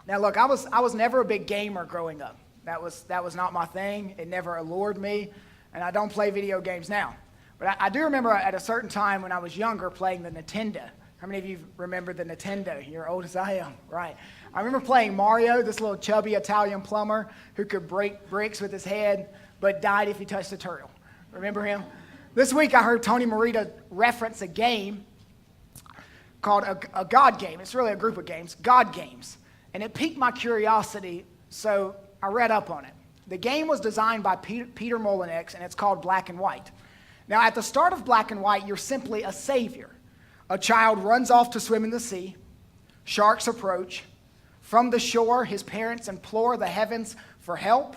Now, look, I was never a big gamer growing up. That was not my thing. It never allured me, and I don't play video games now. But I do remember at a certain time when I was younger playing the Nintendo. How many of you remember the Nintendo? You're old as I am, right? I remember playing Mario, this little chubby Italian plumber who could break bricks with his head, but died if he touched a turtle. Remember him? This week I heard Tony Morita reference a game called a God game. It's really a group of games, God games. And it piqued my curiosity, so I read up on it. The game was designed by Peter Molyneux, and it's called Black and White. Now, at the start of Black and White, you're simply a savior. A child runs off to swim in the sea. Sharks approach. From the shore, his parents implore the heavens for help.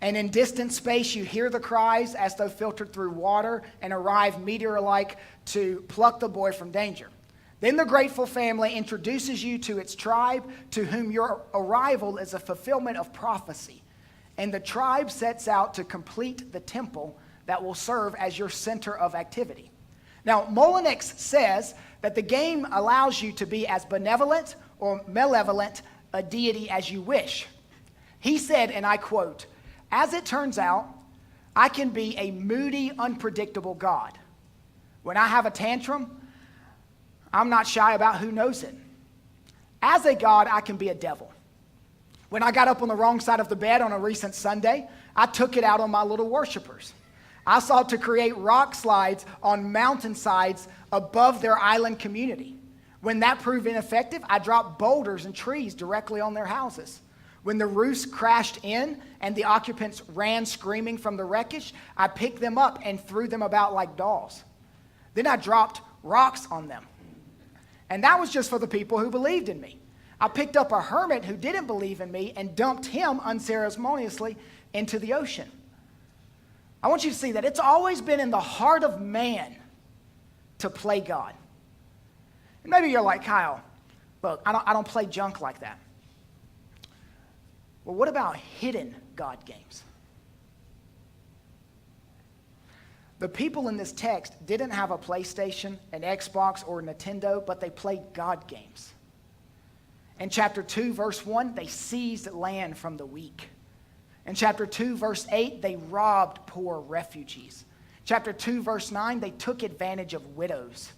And in distant space, you hear the cries as though filtered through water and arrive meteor-like to pluck the boy from danger. Then the grateful family introduces you to its tribe, to whom your arrival is a fulfillment of prophecy. And the tribe sets out to complete the temple that will serve as your center of activity. Now, Molyneux says that the game allows you to be as benevolent or malevolent a deity as you wish. He said, and I quote, "As it turns out, I can be a moody, unpredictable God. When I have a tantrum, I'm not shy about who knows it. As a God, I can be a devil. When I got up on the wrong side of the bed on a recent Sunday, I took it out on my little worshipers. I sought to create rock slides on mountainsides above their island community. When that proved ineffective, I dropped boulders and trees directly on their houses. When the roofs crashed in and the occupants ran screaming from the wreckage, I picked them up and threw them about like dolls. Then I dropped rocks on them. And that was just for the people who believed in me. I picked up a hermit who didn't believe in me and dumped him unceremoniously into the ocean." I want you to see that it's always been in the heart of man to play God. And maybe you're like, "Kyle, look, I don't play junk like that." Well, what about hidden God games? The people in this text didn't have a PlayStation, an Xbox, or a Nintendo, but they played God games. In chapter 2, verse 1, they seized land from the weak. In chapter 2, verse 8, they robbed poor refugees. Chapter 2, verse 9, they took advantage of widows.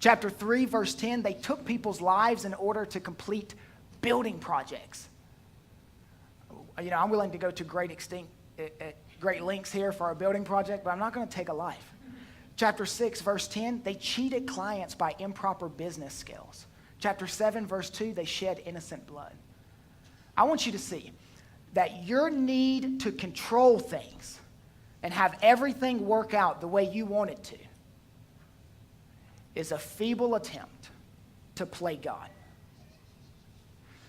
Chapter 3, verse 10, they took people's lives in order to complete building projects. You know, I'm willing to go to great lengths here for a building project, but I'm not going to take a life. Chapter 6, verse 10, they cheated clients by improper business skills. Chapter 7, verse 2, they shed innocent blood. I want you to see that your need to control things and have everything work out the way you want it to is a feeble attempt to play God.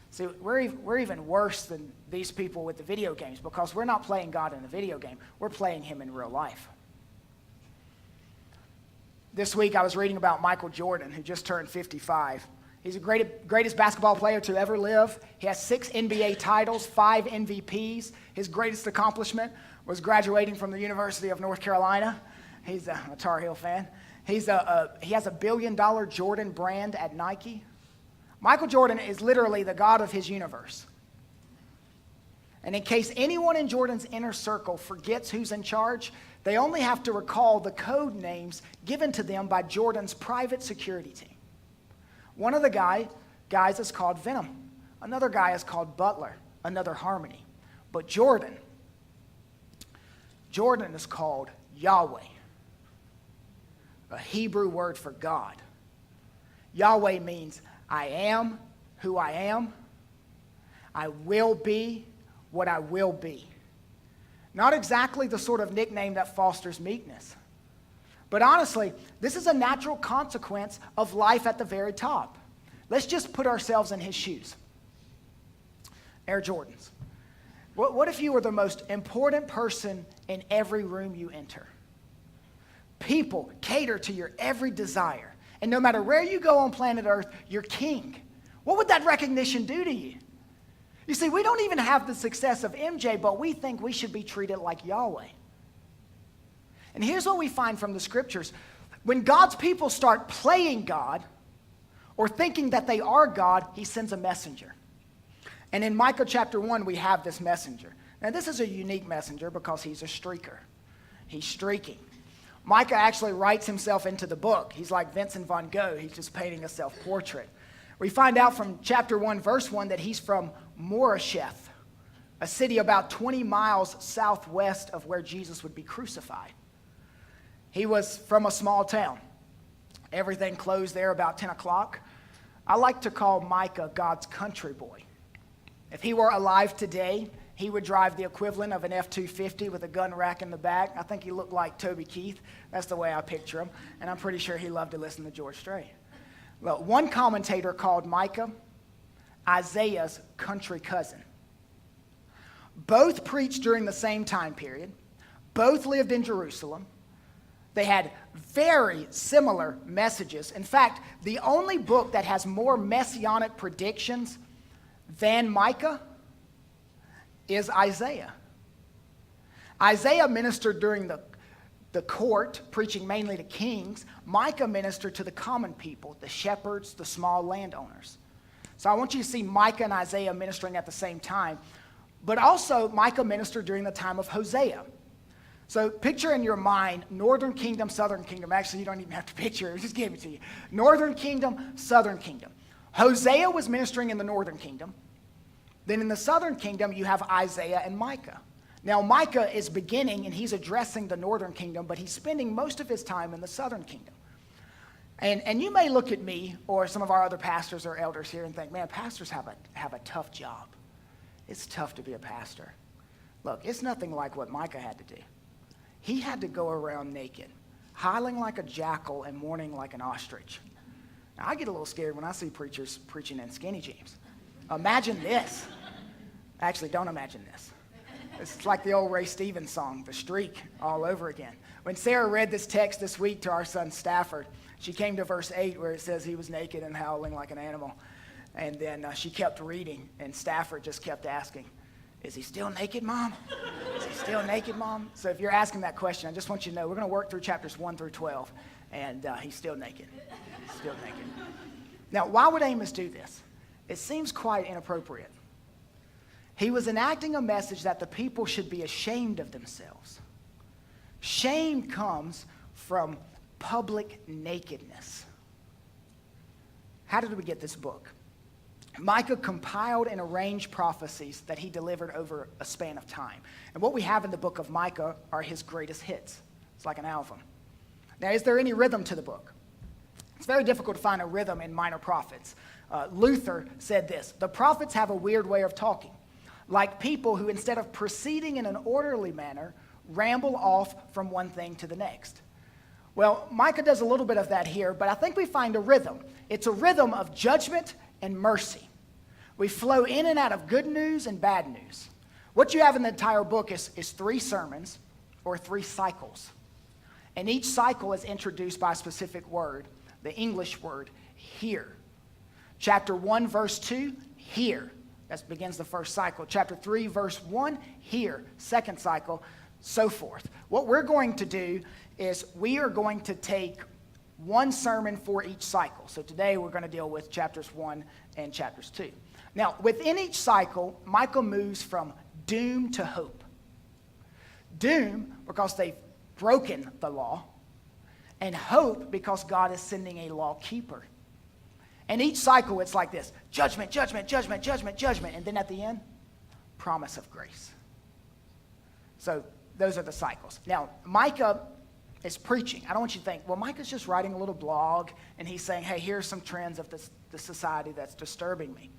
See, we're even worse than these people with the video games because we're not playing God in a video game. We're playing him in real life. This week I was reading about Michael Jordan, who just turned 55. He's the greatest basketball player to ever live. He has 6 NBA titles, 5 MVPs. His greatest accomplishment was graduating from the University of North Carolina. He's a Tar Heel fan. He has a $1 billion Jordan brand at Nike. Michael Jordan is literally the God of his universe. And in case anyone in Jordan's inner circle forgets who's in charge, they only have to recall the code names given to them by Jordan's private security team. One of the guys is called Venom. Another guy is called Butler. Another Harmony. But Jordan is called Yahweh, a Hebrew word for God. Yahweh means I am who I am. I will be what I will be. Not exactly the sort of nickname that fosters meekness. But honestly, this is a natural consequence of life at the very top. Let's just put ourselves in his shoes. Air Jordans. What if you were the most important person in every room you enter? People cater to your every desire. And no matter where you go on planet Earth, you're king. What would that recognition do to you? You see, we don't even have the success of MJ, but we think we should be treated like Yahweh. And here's what we find from the scriptures. When God's people start playing God or thinking that they are God, he sends a messenger. And in Micah chapter 1, we have this messenger. Now, this is a unique messenger because he's a streaker. He's streaking. Micah actually writes himself into the book. He's like Vincent van Gogh. He's just painting a self-portrait. We find out from chapter 1, verse 1, that he's from Moresheth, a city about 20 miles southwest of where Jesus would be crucified. He was from a small town. Everything closed there about 10 o'clock. I like to call Micah God's country boy. If he were alive today, he would drive the equivalent of an F-250 with a gun rack in the back. I think he looked like Toby Keith. That's the way I picture him. And I'm pretty sure he loved to listen to George Strait. Well, one commentator called Micah Isaiah's country cousin. Both preached during the same time period. Both lived in Jerusalem. They had very similar messages. In fact, the only book that has more messianic predictions than Micah is Isaiah. Isaiah ministered during the court, preaching mainly to kings. Micah ministered to the common people, the shepherds, the small landowners. So I want you to see Micah and Isaiah ministering at the same time. But also, Micah ministered during the time of Hosea. So picture in your mind, northern kingdom, southern kingdom. Actually, you don't even have to picture it. I just gave it to you. Northern kingdom, southern kingdom. Hosea was ministering in the northern kingdom. Then in the southern kingdom, you have Isaiah and Micah. Now, Micah is beginning, and he's addressing the northern kingdom, but he's spending most of his time in the southern kingdom. And you may look at me or some of our other pastors or elders here and think, man, pastors have a tough job. It's tough to be a pastor. Look, it's nothing like what Micah had to do. He had to go around naked, howling like a jackal and mourning like an ostrich. Now, I get a little scared when I see preachers preaching in skinny jeans. Imagine this. Actually, don't imagine this. It's like the old Ray Stevens song, The Streak, all over again. When Sarah read this text this week to our son Stafford, she came to verse 8 where it says he was naked and howling like an animal. And then she kept reading, and Stafford just kept asking, is he still naked, Mom? Is he still naked, Mom? So if you're asking that question, I just want you to know we're going to work through chapters 1 through 12, and he's still naked. He's still naked. Now, why would Amos do this? It seems quite inappropriate. He was enacting a message that the people should be ashamed of themselves. Shame comes from public nakedness. How did we get this book? Micah compiled and arranged prophecies that he delivered over a span of time. And what we have in the book of Micah are his greatest hits. It's like an album. Now, is there any rhythm to the book? It's very difficult to find a rhythm in minor prophets. Luther said this: the prophets have a weird way of talking, like people who, instead of proceeding in an orderly manner, ramble off from one thing to the next. Well, Micah does a little bit of that here, but I think we find a rhythm. It's a rhythm of judgment and mercy. We flow in and out of good news and bad news. What you have in the entire book is 3 sermons or 3 cycles. And each cycle is introduced by a specific word, the English word, here. Chapter 1, verse 2, here. That begins the first cycle. Chapter 3, verse 1, here. Second cycle, so forth. What we're going to do is we are going to take one sermon for each cycle. So today we're going to deal with chapters 1 and chapters 2. Now, within each cycle, Micah moves from doom to hope. Doom, because they've broken the law, and hope, because God is sending a law keeper. And each cycle, it's like this: judgment, judgment, judgment, judgment, judgment. And then at the end, promise of grace. So those are the cycles. Now, Micah is preaching. I don't want you to think, well, Micah's just writing a little blog, and he's saying, hey, here's some trends of the society that's disturbing me.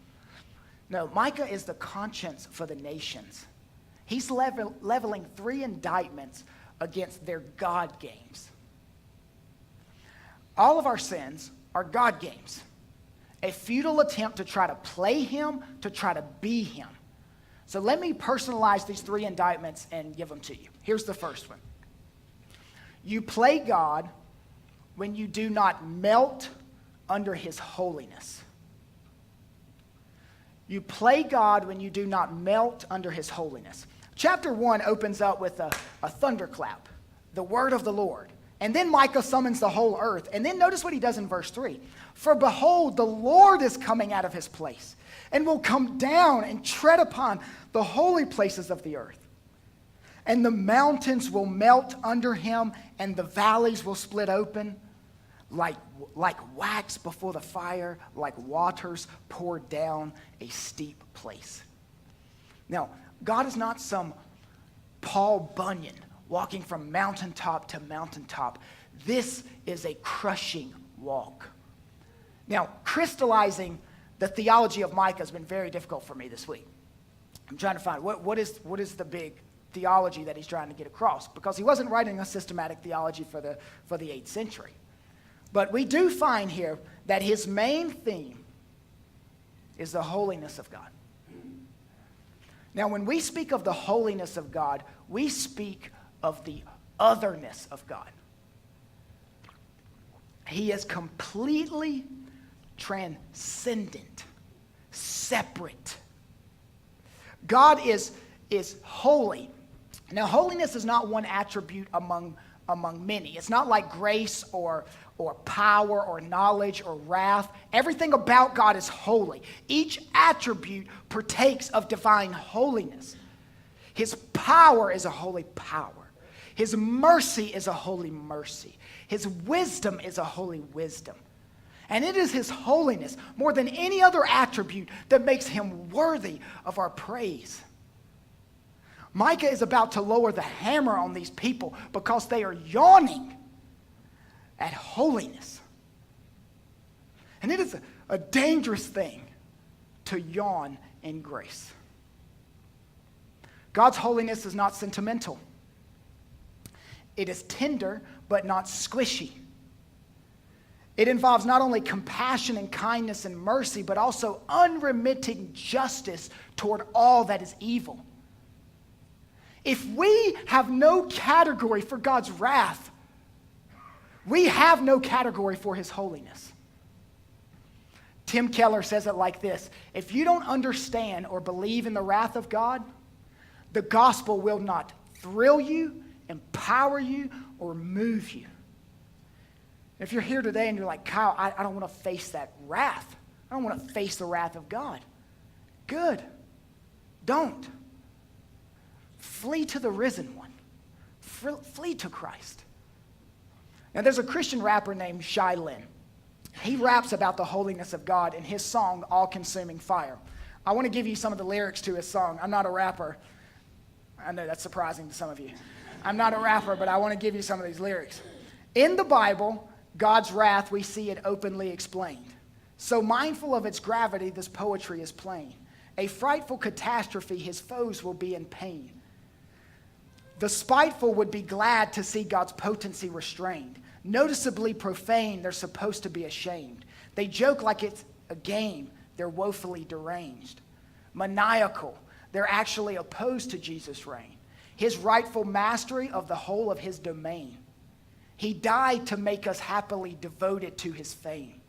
No, Micah is the conscience for the nations. He's leveling 3 indictments against their God games. All of our sins are God games. A futile attempt to try to play him, to try to be him. So let me personalize these 3 indictments and give them to you. Here's the first one. You play God when you do not melt under his holiness. You play God when you do not melt under his holiness. Chapter 1 opens up with a thunderclap, the word of the Lord. And then Micah summons the whole earth. And then notice what he does in verse 3. For behold, the Lord is coming out of his place and will come down and tread upon the holy places of the earth. And the mountains will melt under him, and the valleys will split open like wax before the fire, like waters poured down a steep place. Now, God is not some Paul Bunyan walking from mountaintop to mountaintop. This is a crushing walk. Now, crystallizing the theology of Micah has been very difficult for me this week. I'm trying to find what is the big theology that he's trying to get across, because he wasn't writing a systematic theology for the 8th century. But we do find here that his main theme is the holiness of God. Now, when we speak of the holiness of God, we speak of the otherness of God. He is completely transcendent, separate. God is holy. Now, holiness is not one attribute among many. It's not like grace or power or knowledge or wrath. Everything about God is holy. Each attribute partakes of divine holiness. His power is a holy power. His mercy is a holy mercy. His wisdom is a holy wisdom. And it is his holiness, more than any other attribute, that makes him worthy of our praise. Micah is about to lower the hammer on these people because they are yawning at holiness. And it is a dangerous thing to yawn in grace. God's holiness is not sentimental. It is tender, but not squishy. It involves not only compassion and kindness and mercy, but also unremitting justice toward all that is evil. If we have no category for God's wrath, we have no category for his holiness. Tim Keller says it like this: if you don't understand or believe in the wrath of God, the gospel will not thrill you, empower you, or move you. If you're here today and you're like, Kyle, I don't want to face that wrath. I don't want to face the wrath of God. Good. Don't. Flee to the risen one. Flee to Christ. Now, there's a Christian rapper named Shearin. He raps about the holiness of God in his song, All-Consuming Fire. I want to give you some of the lyrics to his song. I'm not a rapper. I know that's surprising to some of you. I'm not a rapper, but I want to give you some of these lyrics. In the Bible, God's wrath, we see it openly explained. So mindful of its gravity, this poetry is plain. A frightful catastrophe, his foes will be in pain. The spiteful would be glad to see God's potency restrained. Noticeably profane, they're supposed to be ashamed. They joke like it's a game, they're woefully deranged. Maniacal, they're actually opposed to Jesus' reign, his rightful mastery of the whole of his domain. He died to make us happily devoted to his fame.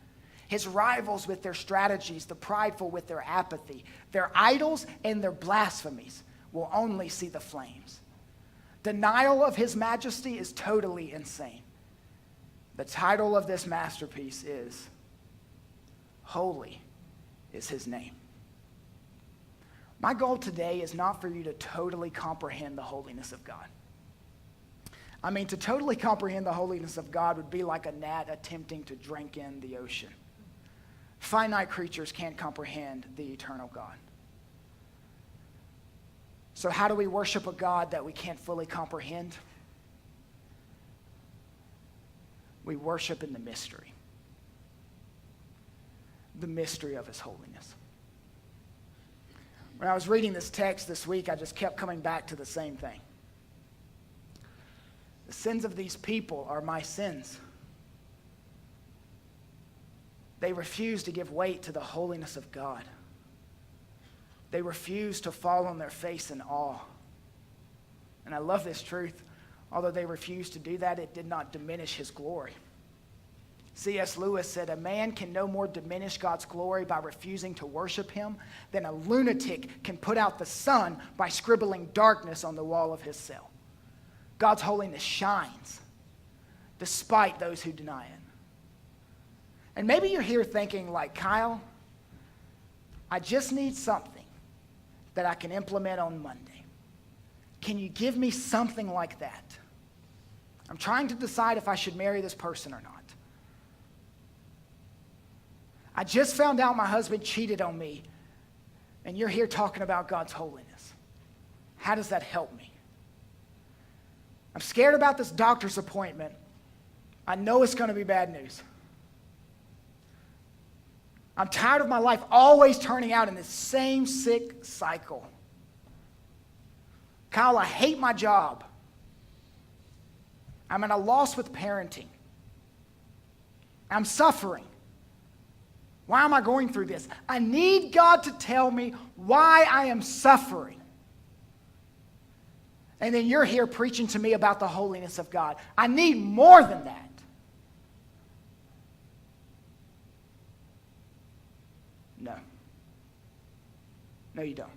His rivals with their strategies, the prideful with their apathy, their idols and their blasphemies will only see the flames. Denial of his majesty is totally insane. The title of this masterpiece is Holy is his name. My goal today is not for you to totally comprehend the holiness of God. I mean, to totally comprehend the holiness of God would be like a gnat attempting to drink in the ocean. Finite creatures can't comprehend the eternal God. So how do we worship a God that we can't fully comprehend? We worship in the mystery of his holiness. When I was reading this text this week, I just kept coming back to the same thing. The sins of these people are my sins. They refuse to give weight to the holiness of God. They refuse to fall on their face in awe. And I love this truth. Although they refused to do that, it did not diminish his glory. C.S. Lewis said, a man can no more diminish God's glory by refusing to worship him than a lunatic can put out the sun by scribbling darkness on the wall of his cell. God's holiness shines. despite those who deny it. And maybe you're here thinking like, Kyle, I just need something that I can implement on Monday. Can you give me something like that? I'm trying to decide if I should marry this person or not. I just found out my husband cheated on me, and you're here talking about God's holiness. How does that help me? I'm scared about this doctor's appointment. I know it's going to be bad news. I'm tired of my life always turning out in this same sick cycle. Kyle, I hate my job. I'm at a loss with parenting. I'm suffering. Why am I going through this? I need God to tell me why I am suffering. And then you're here preaching to me about the holiness of God. I need more than that. No. No, you don't.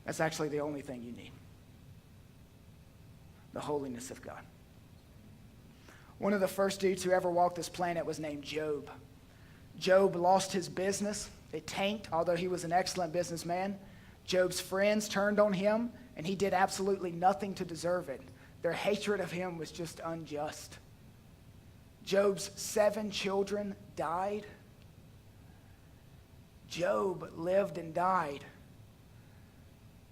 That's actually the only thing you need. The holiness of God. One of the first dudes who ever walked this planet was named Job. Job lost his business. It tanked, although he was an excellent businessman. Job's friends turned on him, and he did absolutely nothing to deserve it. Their hatred of him was just unjust. Job's 7 children died. Job lived and died.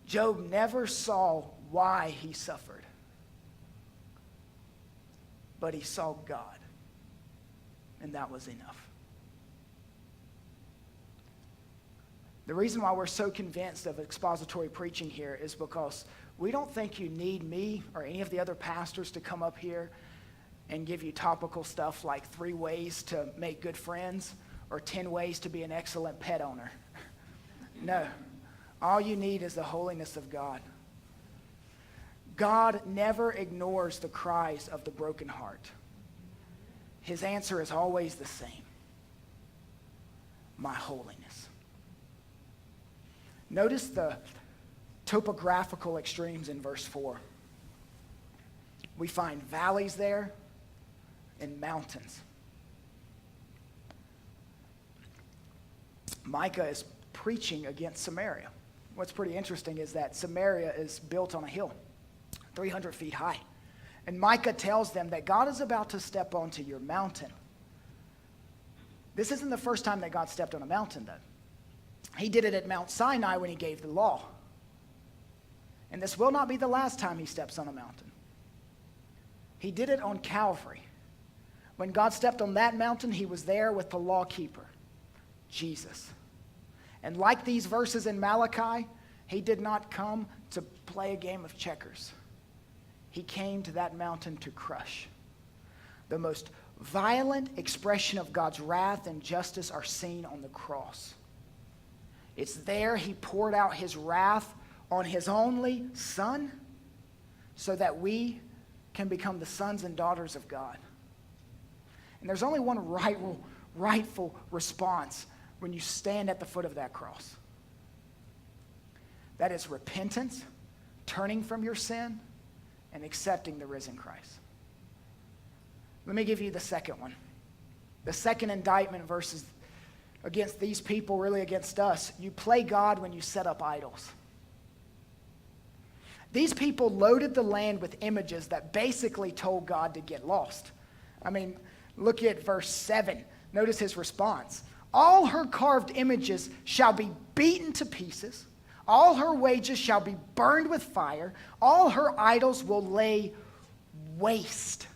Job never saw why he suffered, but he saw God, and that was enough. The reason why we're so convinced of expository preaching here is because we don't think you need me or any of the other pastors to come up here and give you topical stuff like 3 ways to make good friends or 10 ways to be an excellent pet owner. No. All you need is the holiness of God. God never ignores the cries of the broken heart. His answer is always the same. My holiness. Notice the topographical extremes in verse 4. We find valleys there and mountains. Micah is preaching against Samaria. What's pretty interesting is that Samaria is built on a hill, 300 feet high. And Micah tells them that God is about to step onto your mountain. This isn't the first time that God stepped on a mountain, though. He did it at Mount Sinai when he gave the law. And this will not be the last time he steps on a mountain. He did it on Calvary. When God stepped on that mountain, he was there with the law keeper, Jesus. And like these verses in Malachi, he did not come to play a game of checkers. He came to that mountain to crush. The most violent expression of God's wrath and justice are seen on the cross. It's there he poured out his wrath on his only Son so that we can become the sons and daughters of God. And there's only one rightful response when you stand at the foot of that cross. That is repentance, turning from your sin, and accepting the risen Christ. Let me give you the second one. The second indictment versus against these people, really against us. You play God when you set up idols. These people loaded the land with images that basically told God to get lost. I mean, look at verse 7. Notice his response. All her carved images shall be beaten to pieces. All her wages shall be burned with fire. All her idols will lay waste.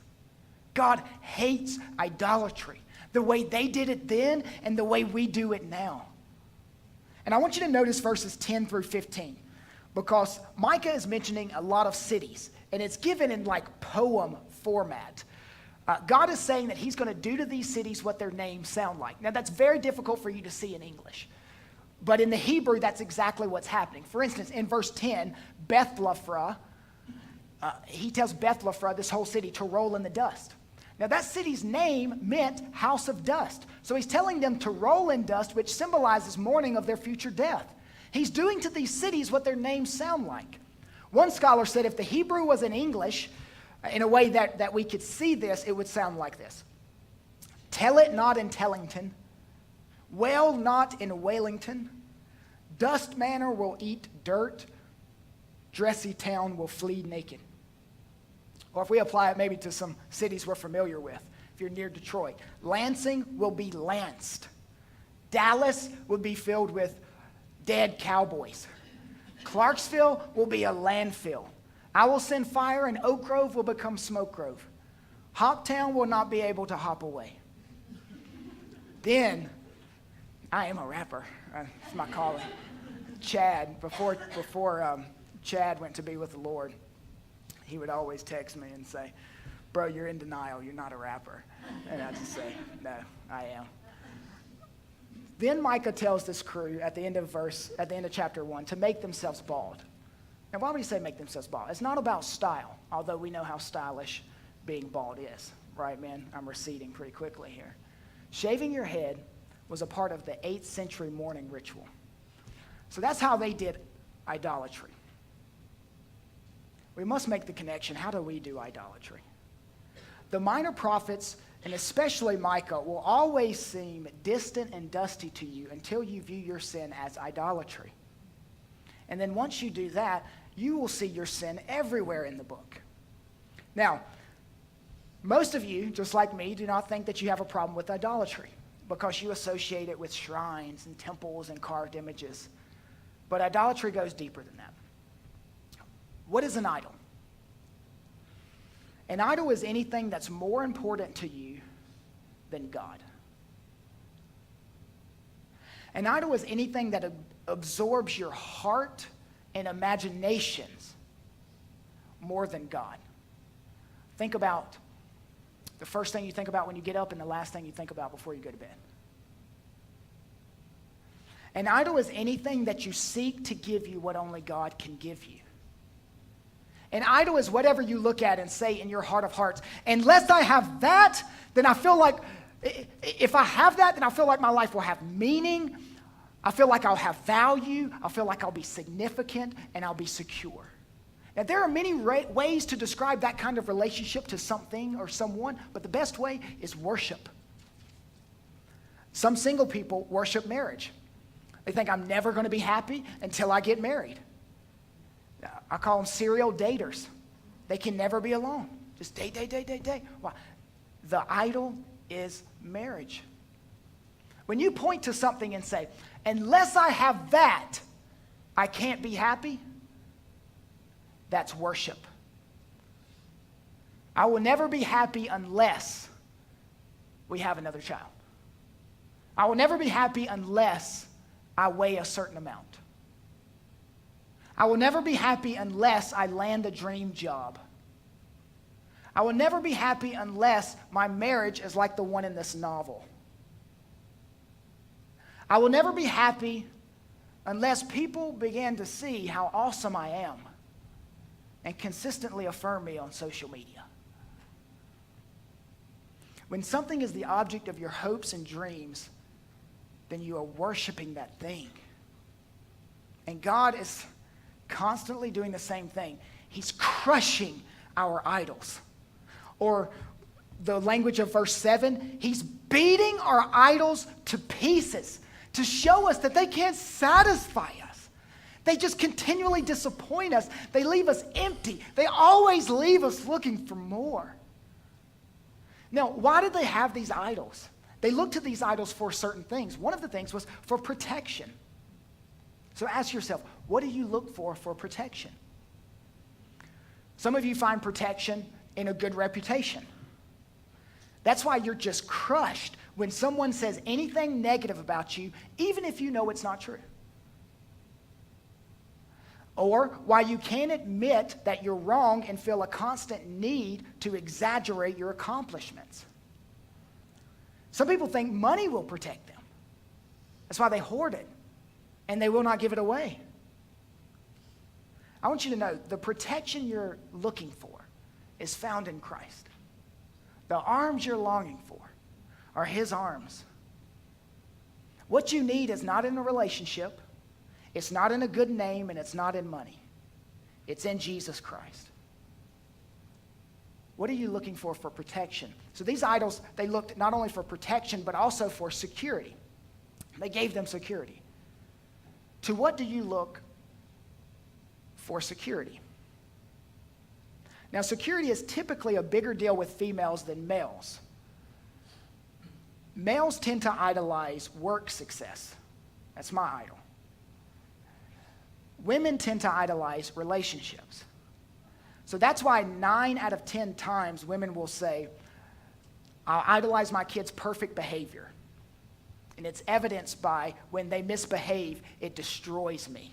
God hates idolatry. The way they did it then and the way we do it now. And I want you to notice verses 10 through 15 because Micah is mentioning a lot of cities and it's given in like poem format. God is saying that he's going to do to these cities what their names sound like. Now that's very difficult for you to see in English. But in the Hebrew, that's exactly what's happening. For instance, in verse 10, Bethlaphrah, he tells Bethlaphrah, this whole city, to roll in the dust. Now that city's name meant house of dust. So he's telling them to roll in dust, which symbolizes mourning of their future death. He's doing to these cities what their names sound like. One scholar said if the Hebrew was in English, In a way that we could see this, it would sound like this. Tell it not in Tellington, wail not in Wailington, dust manor will eat dirt, dressy town will flee naked. Or if we apply it maybe to some cities we're familiar with, if you're near Detroit, Lansing will be lanced. Dallas will be filled with dead cowboys. Clarksville will be a landfill. I will send fire, and Oak Grove will become Smoke Grove. Hoptown will not be able to hop away. Then, I am a rapper. It's my calling. Chad, before Chad went to be with the Lord, he would always text me and say, bro, you're in denial. You're not a rapper. And I'd just say, no, I am. Then Micah tells this crew at the end of chapter 1 to make themselves bald. Now, why would he say make themselves bald? It's not about style, although we know how stylish being bald is. Right, man? I'm receding pretty quickly here. Shaving your head was a part of the 8th century mourning ritual. So that's how they did idolatry. We must make the connection. How do we do idolatry? The minor prophets, and especially Micah, will always seem distant and dusty to you until you view your sin as idolatry. And then once you do that, you will see your sin everywhere in the book. Now, most of you, just like me, do not think that you have a problem with idolatry because you associate it with shrines and temples and carved images. But idolatry goes deeper than that. What is an idol? An idol is anything that's more important to you than God. An idol is anything that absorbs your heart and imaginations more than God. Think about the first thing you think about when you get up and the last thing you think about before you go to bed. An idol is anything that you seek to give you what only God can give you. An idol is whatever you look at and say in your heart of hearts, unless I have that, then I feel like, if I have that, then I feel like my life will have meaning. I feel like I'll have value. I feel like I'll be significant and I'll be secure. Now, there are many ways to describe that kind of relationship to something or someone, but the best way is worship. Some single people worship marriage. They think I'm never going to be happy until I get married. I call them serial daters. They can never be alone. Just date. Why? The idol is marriage. When you point to something and say, unless I have that, I can't be happy, that's worship. I will never be happy unless we have another child. I will never be happy unless I weigh a certain amount. I will never be happy unless I land a dream job. I will never be happy unless my marriage is like the one in this novel. I will never be happy unless people begin to see how awesome I am and consistently affirm me on social media. When something is the object of your hopes and dreams, then you are worshiping that thing. And God is constantly doing the same thing. He's crushing our idols. Or the language of verse 7, he's beating our idols to pieces to show us that they can't satisfy us. They just continually disappoint us. They leave us empty. They always leave us looking for more. Now, why did they have these idols? They looked to these idols for certain things. One of the things was for protection. So ask yourself, what do you look for protection? Some of you find protection in a good reputation. That's why you're just crushed when someone says anything negative about you, even if you know it's not true. Or why you can't admit that you're wrong and feel a constant need to exaggerate your accomplishments. Some people think money will protect them. That's why they hoard it, and they will not give it away. I want you to know the protection you're looking for is found in Christ. The arms you're longing for are his arms. What you need is not in a relationship, it's not in a good name, and it's not in money. It's in Jesus Christ. What are you looking for protection? So these idols, they looked not only for protection, but also for security. They gave them security. To what do you look for security? Now, security is typically a bigger deal with females than males. Males tend to idolize work success. That's my idol. Women tend to idolize relationships. So that's why 9 out of 10 times women will say, I'll idolize my kid's perfect behavior. And it's evidenced by when they misbehave, it destroys me.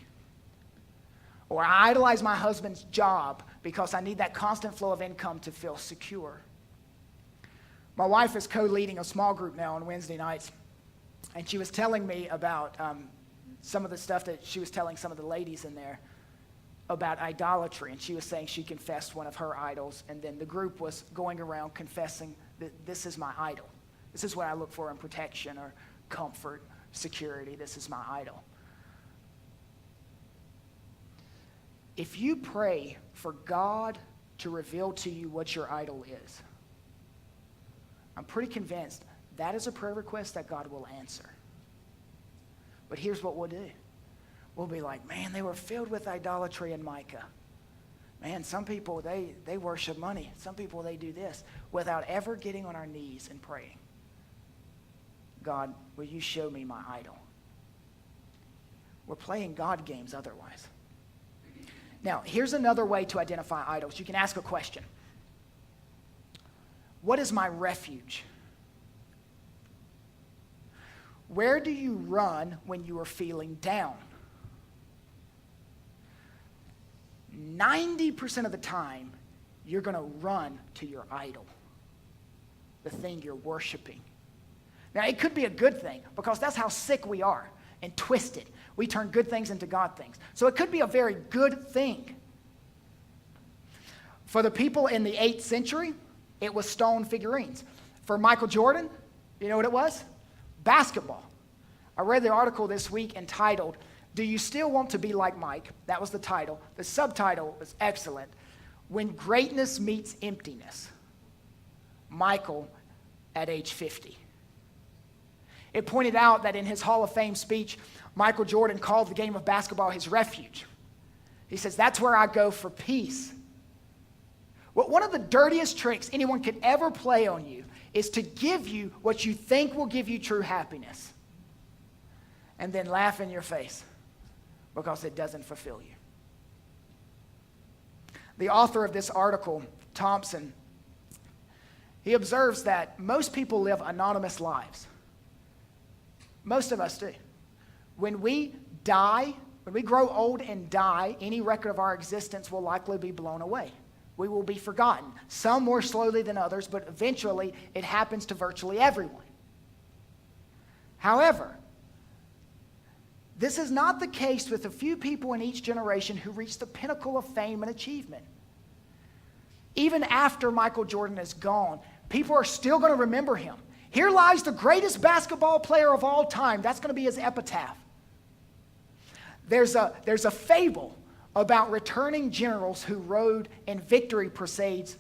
Or I idolize my husband's job because I need that constant flow of income to feel secure. My wife is co-leading a small group now on Wednesday nights, and she was telling me about some of the stuff that she was telling some of the ladies in there about idolatry, and she was saying she confessed one of her idols, and then the group was going around confessing that this is my idol. This is what I look for in protection or comfort, security. This is my idol. If you pray for God to reveal to you what your idol is, I'm pretty convinced that is a prayer request that God will answer. But here's what we'll do. We'll be like, man, they were filled with idolatry in Micah. Man, some people, they worship money. Some people, they do this, without ever getting on our knees and praying. God, will you show me my idol? We're playing God games otherwise. Now, here's another way to identify idols. You can ask a question. What is my refuge? Where do you run when you are feeling down? 90% of the time, you're going to run to your idol, the thing you're worshiping. Now, it could be a good thing because that's how sick we are and twisted. We turn good things into God things. So it could be a very good thing. For the people in the 8th century, it was stone figurines. For Michael Jordan, you know what it was? Basketball. I read the article this week entitled, "Do You Still Want to Be Like Mike?" That was the title. The subtitle was excellent. "When Greatness Meets Emptiness. Michael at age 50. It pointed out that in his Hall of Fame speech, Michael Jordan called the game of basketball his refuge. He says, that's where I go for peace. Well, one of the dirtiest tricks anyone could ever play on you is to give you what you think will give you true happiness and then laugh in your face because it doesn't fulfill you. The author of this article, Thompson, he observes that most people live anonymous lives. Most of us do. When we die, when we grow old and die, any record of our existence will likely be blown away. We will be forgotten, some more slowly than others, but eventually it happens to virtually everyone. However, this is not the case with a few people in each generation who reach the pinnacle of fame and achievement. Even after Michael Jordan is gone, people are still going to remember him. Here lies the greatest basketball player of all time. That's going to be his epitaph. There's a fable about returning generals who rode in victory parades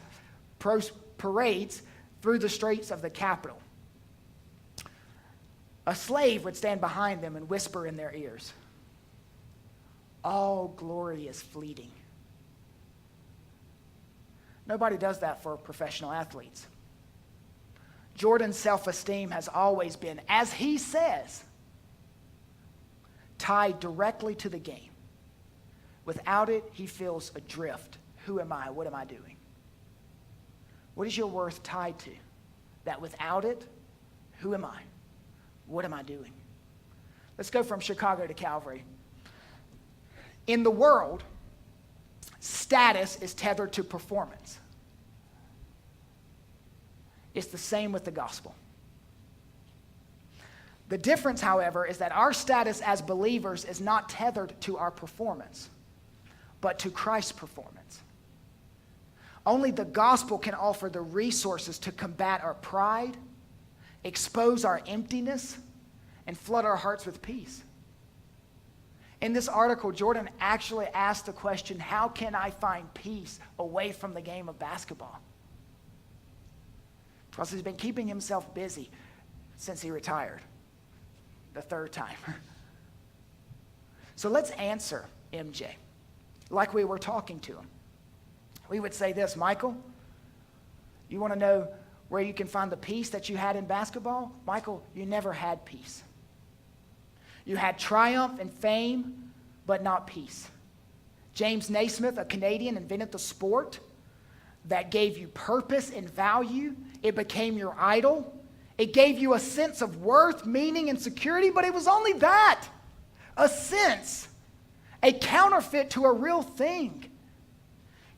through the streets of the capital. A slave would stand behind them and whisper in their ears, "All glory is fleeting." Nobody does that for professional athletes. Jordan's self-esteem has always been, as he says, tied directly to the game. Without it, he feels adrift. Who am I? What am I doing? What is your worth tied to? That without it, who am I? What am I doing? Let's go from Chicago to Calvary. In the world, status is tethered to performance. It's the same with the gospel. The difference, however, is that our status as believers is not tethered to our performance, but to Christ's performance. Only the gospel can offer the resources to combat our pride, expose our emptiness, and flood our hearts with peace. In this article, Jordan actually asked the question, how can I find peace away from the game of basketball? because he's been keeping himself busy since he retired the third time. So let's answer MJ like we were talking to him. We would say this: Michael, you want to know where you can find the peace that you had in basketball? Michael, you never had peace. You had triumph and fame, but not peace. James Naismith, a Canadian, invented the sport that gave you purpose and value. It became your idol. It gave you a sense of worth, meaning, and security, but it was only that, a sense, a counterfeit to a real thing.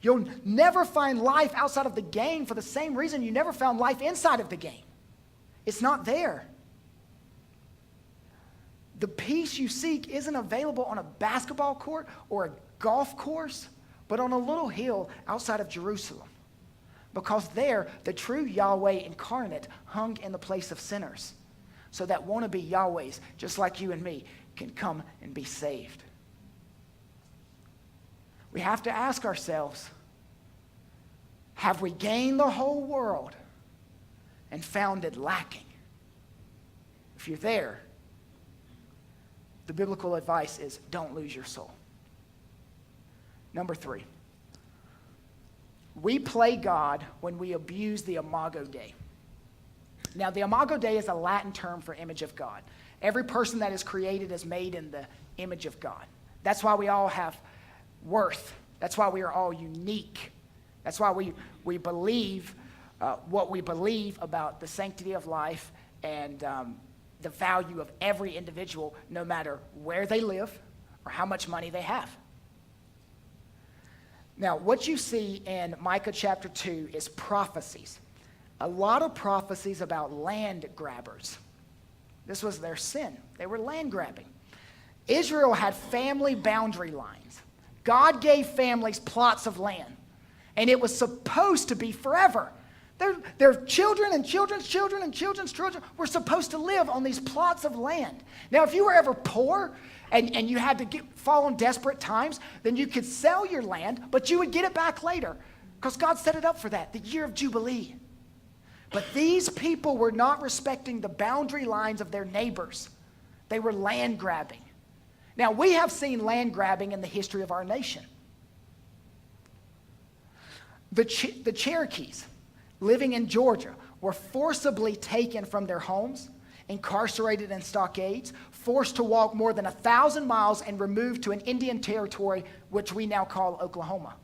You'll never find life outside of the game for the same reason you never found life inside of the game. It's not there. The peace you seek isn't available on a basketball court or a golf course, but on a little hill outside of Jerusalem. Because there, the true Yahweh incarnate hung in the place of sinners, so that wannabe Yahwehs, just like you and me, can come and be saved. We have to ask ourselves, have we gained the whole world and found it lacking? If you're there, the biblical advice is don't lose your soul. Number 3, we play God when we abuse the Imago Dei. Now, the Imago Dei is a Latin term for image of God. Every person that is created is made in the image of God. That's why we all have worth. That's why we are all unique. That's why we believe what we believe about the sanctity of life and the value of every individual, no matter where they live or how much money they have. Now, what you see in Micah chapter 2 is prophecies. A lot of prophecies about land grabbers. This was their sin. They were land grabbing. Israel had family boundary lines. God gave families plots of land, and it was supposed to be forever. Their children and children's children and children's children were supposed to live on these plots of land. Now, if you were ever poor and you had to fall on desperate times, then you could sell your land, but you would get it back later because God set it up for that, the year of Jubilee. But these people were not respecting the boundary lines of their neighbors. They were land grabbing. Now, we have seen land grabbing in the history of our nation. The Cherokees living in Georgia were forcibly taken from their homes, incarcerated in stockades, forced to walk more than 1,000 miles and removed to an Indian territory, which we now call Oklahoma.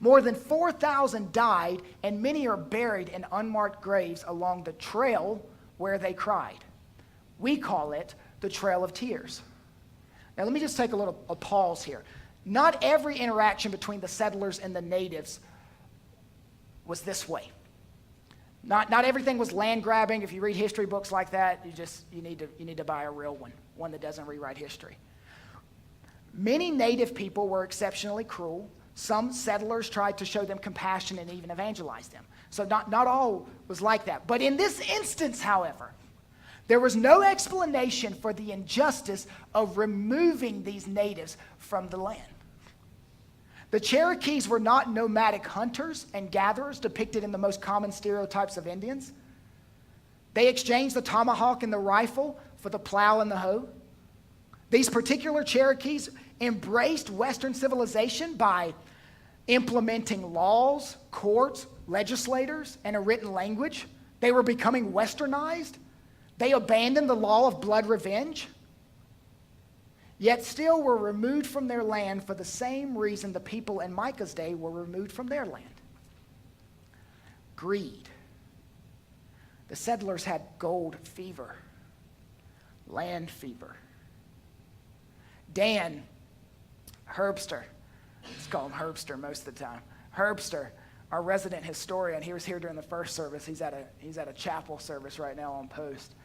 More than 4,000 died, and many are buried in unmarked graves along the trail where they cried. We call it the Trail of Tears. Now, let me just take a pause here. Not every interaction between the settlers and the natives was this way. Not everything was land grabbing. If you read history books like that, you need to buy a real one that doesn't rewrite history. Many native people were exceptionally cruel. Some settlers tried to show them compassion and even evangelize them. So not all was like that. But in this instance, however, there was no explanation for the injustice of removing these natives from the land. The Cherokees were not nomadic hunters and gatherers depicted in the most common stereotypes of Indians. They exchanged the tomahawk and the rifle for the plow and the hoe. These particular Cherokees embraced Western civilization by implementing laws, courts, legislators, and a written language. They were becoming westernized. They abandoned the law of blood revenge, yet still were removed from their land for the same reason the people in Micah's day were removed from their land. Greed. The settlers had gold fever, land fever. Dan Herbster, let's call him Herbster most of the time. Herbster, our resident historian, he was here during the first service. He's at a chapel service right now on post.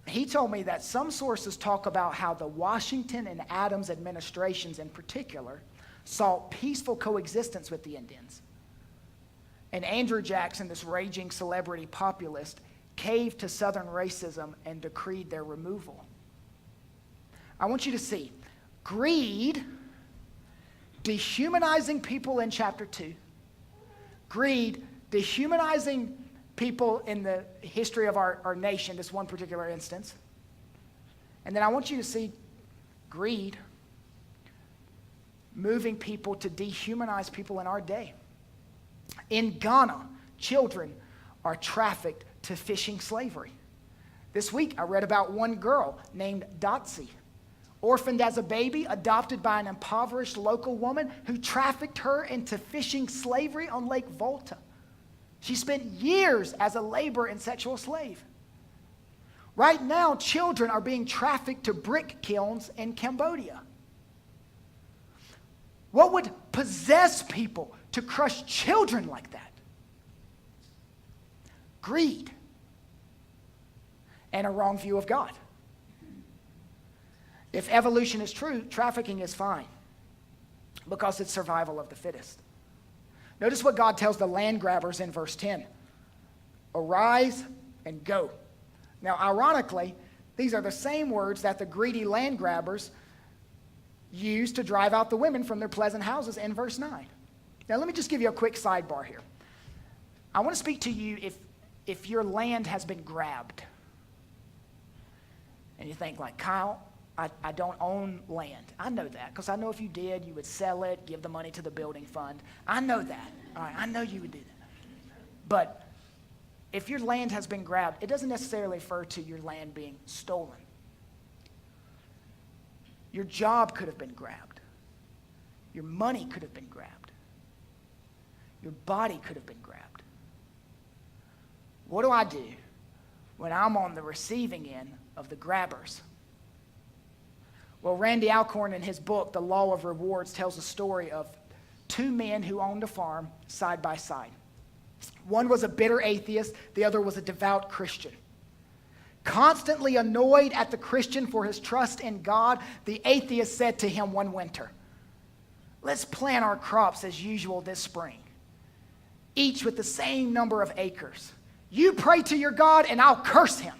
He told me that some sources talk about how the Washington and Adams administrations in particular sought peaceful coexistence with the Indians. And Andrew Jackson, this raging celebrity populist, caved to Southern racism and decreed their removal. I want you to see greed, dehumanizing people in chapter 2, greed dehumanizing people in the history of our nation, this one particular instance. And then I want you to see greed moving people to dehumanize people in our day. In Ghana, children are trafficked to fishing slavery. This week, I read about one girl named Dotsie, orphaned as a baby, adopted by an impoverished local woman who trafficked her into fishing slavery on Lake Volta. She spent years as a labor and sexual slave. Right now, children are being trafficked to brick kilns in Cambodia. What would possess people to crush children like that? Greed and a wrong view of God. If evolution is true, trafficking is fine because it's survival of the fittest. Notice what God tells the land grabbers in verse 10. Arise and go. Now, ironically, these are the same words that the greedy land grabbers used to drive out the women from their pleasant houses in verse 9. Now, let me just give you a quick sidebar here. I want to speak to you if your land has been grabbed. And you think like, Kyle, I don't own land. I know that because I know if you did, you would sell it, give the money to the building fund. I know that. All right, I know you would do that. But if your land has been grabbed, it doesn't necessarily refer to your land being stolen. Your job could have been grabbed. Your money could have been grabbed. Your body could have been grabbed. What do I do when I'm on the receiving end of the grabbers? Well, Randy Alcorn in his book, The Law of Rewards, tells a story of two men who owned a farm side by side. One was a bitter atheist, the other was a devout Christian. Constantly annoyed at the Christian for his trust in God, the atheist said to him one winter, "Let's plant our crops as usual this spring, each with the same number of acres. You pray to your God and I'll curse him.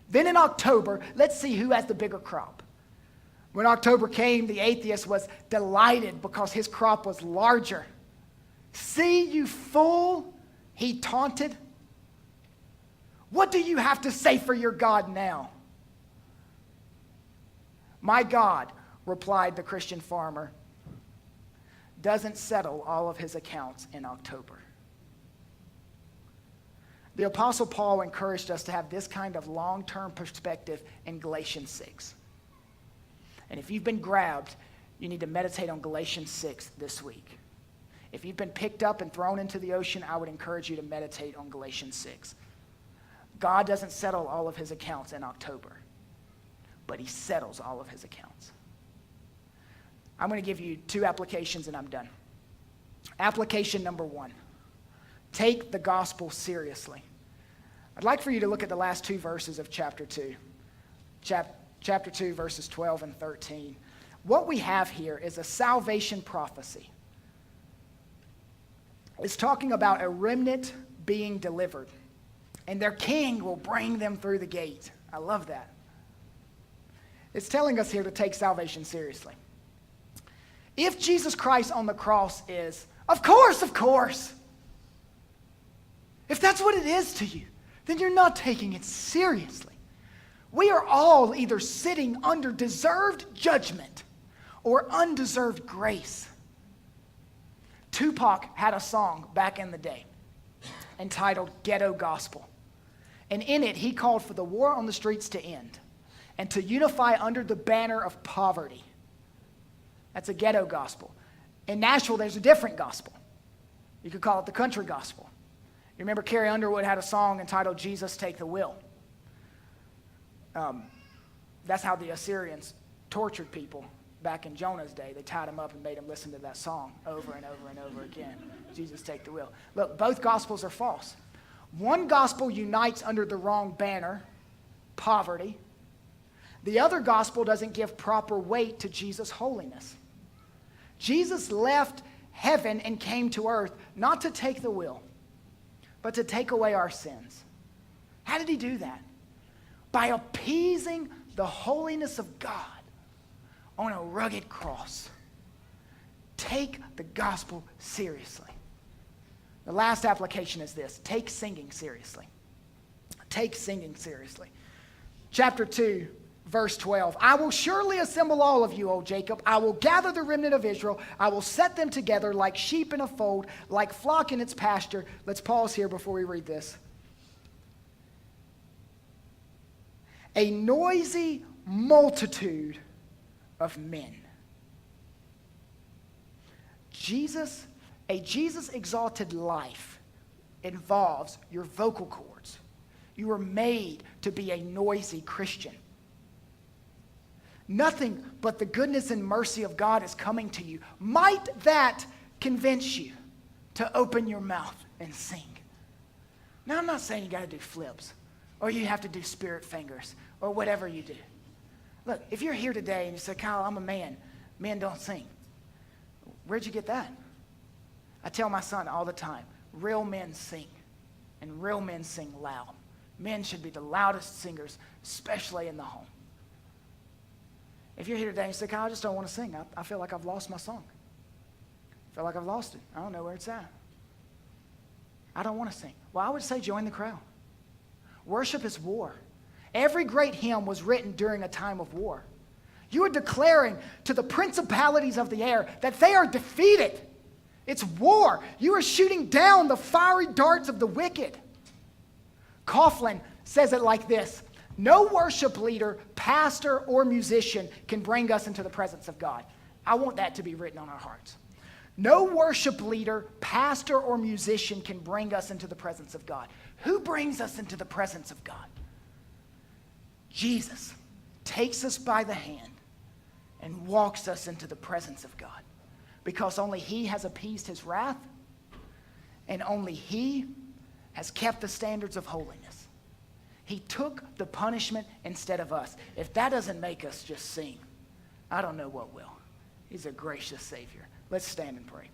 Then in October, let's see who has the bigger crop." When October came, the atheist was delighted because his crop was larger. "See, you fool," he taunted. "What do you have to say for your God now?" "My God," replied the Christian farmer, "doesn't settle all of his accounts in October." The Apostle Paul encouraged us to have this kind of long-term perspective in Galatians 6. And if you've been grabbed, you need to meditate on Galatians 6 this week. If you've been picked up and thrown into the ocean, I would encourage you to meditate on Galatians 6. God doesn't settle all of his accounts in October, but he settles all of his accounts. I'm going to give you two applications and I'm done. Application number 1, take the gospel seriously. I'd like for you to look at the last two verses of chapter 2. Chapter 2, verses 12 and 13. What we have here is a salvation prophecy. It's talking about a remnant being delivered, and their king will bring them through the gate. I love that. It's telling us here to take salvation seriously. If Jesus Christ on the cross is, of course, if that's what it is to you, then you're not taking it seriously. We are all either sitting under deserved judgment or undeserved grace. Tupac had a song back in the day entitled Ghetto Gospel. And in it, he called for the war on the streets to end and to unify under the banner of poverty. That's a ghetto gospel. In Nashville, there's a different gospel. You could call it the country gospel. You remember Carrie Underwood had a song entitled Jesus Take the Wheel. That's how the Assyrians tortured people back in Jonah's day. They tied him up and made him listen to that song over and over and over again. Jesus, take the wheel. Look, both gospels are false. One gospel unites under the wrong banner, poverty. The other gospel doesn't give proper weight to Jesus' holiness. Jesus left heaven and came to earth not to take the wheel, but to take away our sins. How did he do that? By appeasing the holiness of God on a rugged cross. Take the gospel seriously. The last application is this: take singing seriously. Take singing seriously. Chapter 2, verse 12. I will surely assemble all of you, O Jacob. I will gather the remnant of Israel. I will set them together like sheep in a fold, like flock in its pasture. Let's pause here before we read this. A noisy multitude of men. A Jesus-exalted life involves your vocal cords. You were made to be a noisy Christian. Nothing but the goodness and mercy of God is coming to you. Might that convince you to open your mouth and sing? Now, I'm not saying you got to do flips or you have to do spirit fingers or whatever you do. Look, if you're here today and you say, Kyle, I'm a man. Men don't sing. Where'd you get that? I tell my son all the time, real men sing, and real men sing loud. Men should be the loudest singers, especially in the home. If you're here today and you say, Kyle, I just don't want to sing. I feel like I've lost my song. I feel like I've lost it. I don't know where it's at. I don't want to sing. Well, I would say join the crowd. Worship is war. Every great hymn was written during a time of war. You are declaring to the principalities of the air that they are defeated. It's war. You are shooting down the fiery darts of the wicked. Coughlin says it like this: no worship leader, pastor, or musician can bring us into the presence of God. I want that to be written on our hearts. No worship leader, pastor, or musician can bring us into the presence of God. Who brings us into the presence of God? Jesus takes us by the hand and walks us into the presence of God, because only he has appeased his wrath, and only he has kept the standards of holiness. He took the punishment instead of us. If that doesn't make us just sing, I don't know what will. He's a gracious Savior. Let's stand and pray.